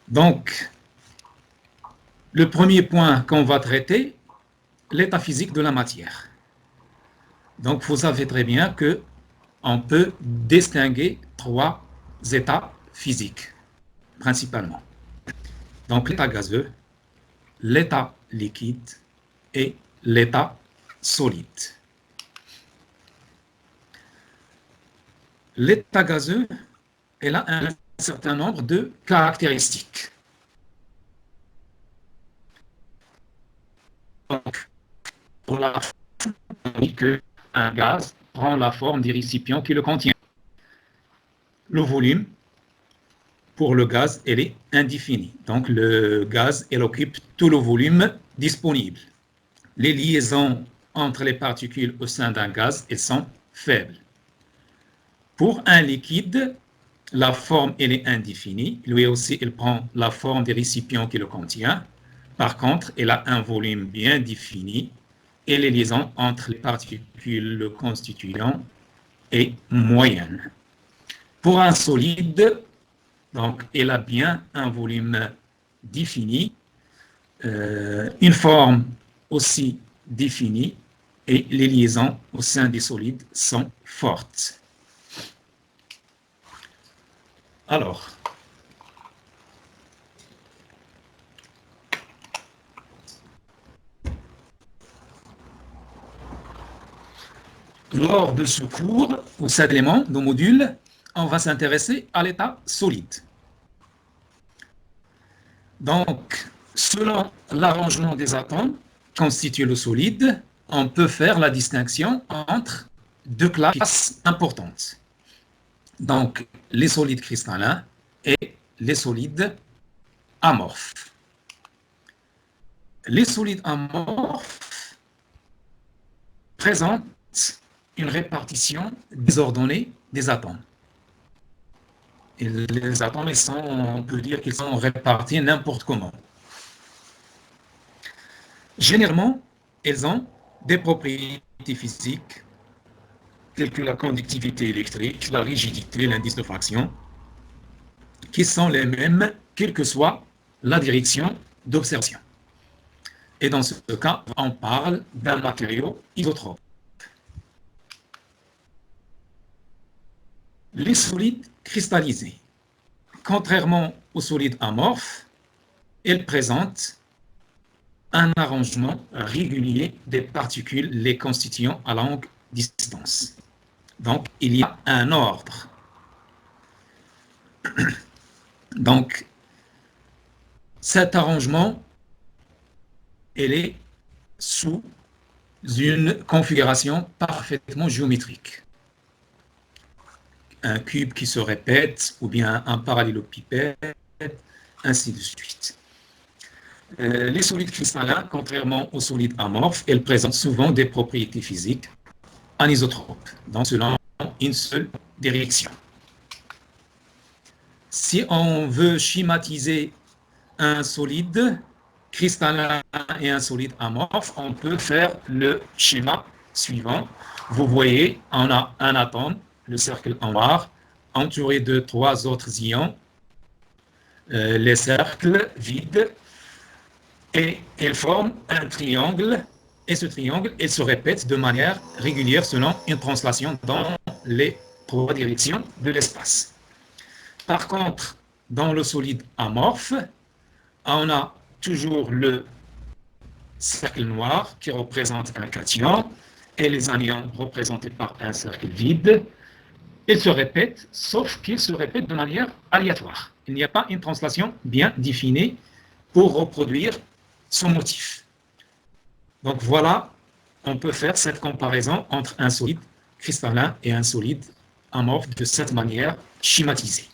Donc, le premier point qu'on va traiter, l'état physique de la matière. Donc, vous savez très bien qu'on peut distinguer trois états physiques, principalement. Donc, l'état gazeux, l'état liquide et l'état solide. L'état gazeux, elle a un certain nombre de caractéristiques. Donc, pour la forme, on dit qu'un gaz prend la forme du récipient qui le contient. Le volume, pour le gaz, elle est indéfinie. Donc, le gaz, elle occupe tout le volume disponible. Les liaisons entre les particules au sein d'un gaz, elles sont faibles. Pour un liquide, la forme, elle est indéfinie. Lui aussi, il prend la forme des récipients qui le contient. Par contre, il a un volume bien défini et les liaisons entre les particules le constituant est moyenne. Pour un solide, donc, il a bien un volume défini, une forme aussi définie et les liaisons au sein des solides sont fortes. Alors, lors de ce cours, ou cet élément, nos modules, on va s'intéresser à l'état solide. Donc, selon l'arrangement des atomes constitue le solide, on peut faire la distinction entre deux classes importantes. Donc, les solides cristallins et les solides amorphes. Les solides amorphes présentent une répartition désordonnée des atomes. Et les atomes, on peut dire qu'ils sont répartis n'importe comment. Généralement, elles ont des propriétés physiques telles que la conductivité électrique, la rigidité, l'indice de fraction, qui sont les mêmes quelle que soit la direction d'observation. Et dans ce cas, on parle d'un matériau isotrope. Les solides cristallisés, contrairement aux solides amorphes, elles présentent un arrangement régulier des particules les constituant à longue distance. Donc, il y a un ordre. Donc, cet arrangement, il est sous une configuration parfaitement géométrique. Un cube qui se répète, ou bien un parallélopipède, ainsi de suite. Les solides cristallins, contrairement aux solides amorphes, elles présentent souvent des propriétés physiques anisotropes, donc selon une seule direction. Si on veut schématiser un solide cristallin et un solide amorphe, on peut faire le schéma suivant. Vous voyez, on a un atome, le cercle en noir, entouré de trois autres ions, les cercles vides, et ils forment un triangle, et ce triangle, il se répète de manière régulière selon une translation dans les trois directions de l'espace. Par contre, dans le solide amorphe, on a toujours le cercle noir qui représente un cation et les anions représentés par un cercle vide. Ils se répètent, sauf qu'ils se répètent de manière aléatoire. Il n'y a pas une translation bien définie pour reproduire son motif. Donc voilà, on peut faire cette comparaison entre un solide cristallin et un solide amorphe de cette manière schématisée.